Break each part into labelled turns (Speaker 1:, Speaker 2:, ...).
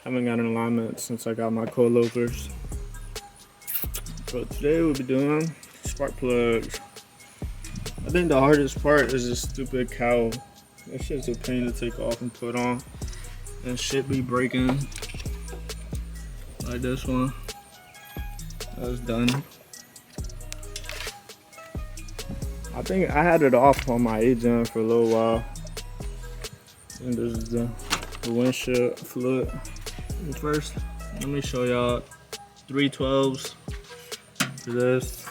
Speaker 1: haven't got an alignment since I got my coilovers. But today we'll be doing spark plugs. I think the hardest part is this stupid cowl. That shit's a pain to take off and put on. And shit be breaking. Like this one. That was done. I think I had it off on my agent for a little while. And this is the windshield fluid. First, let me show y'all 312s for this.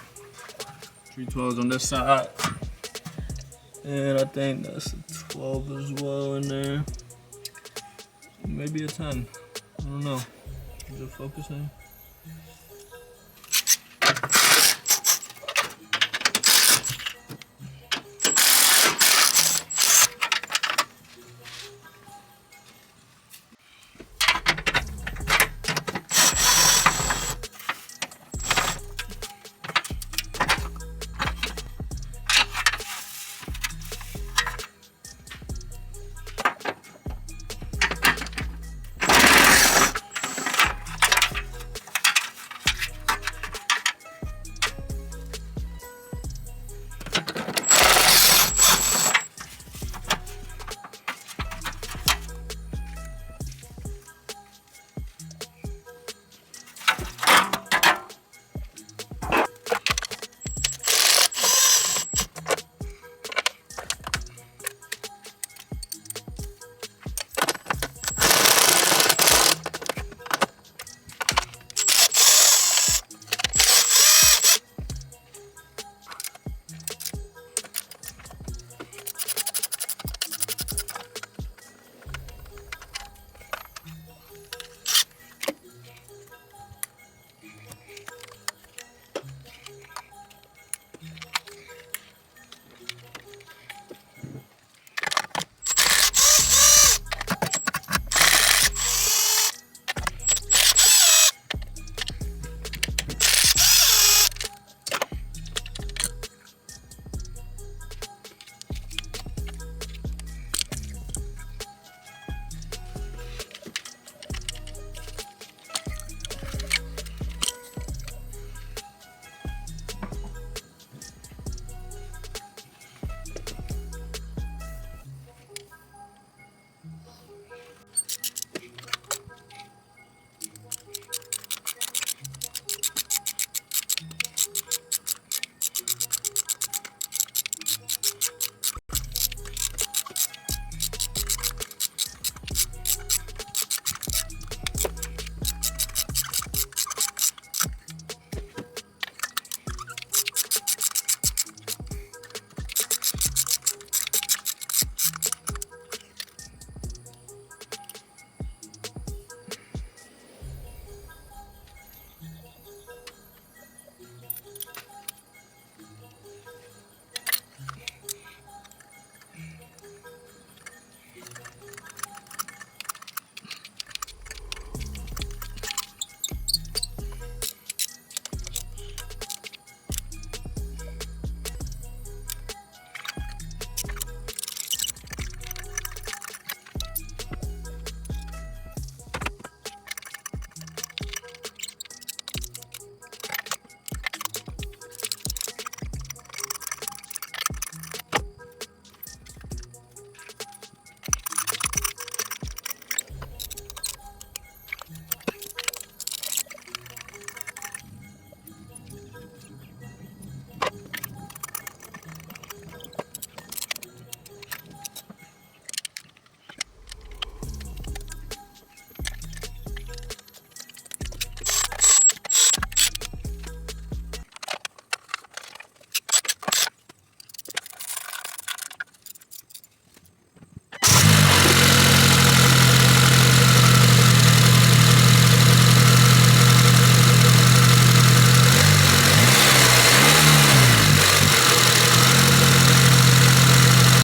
Speaker 1: 312s on this side. And I think that's a 12 as well in there. Maybe a 10. I don't know. Is it focusing?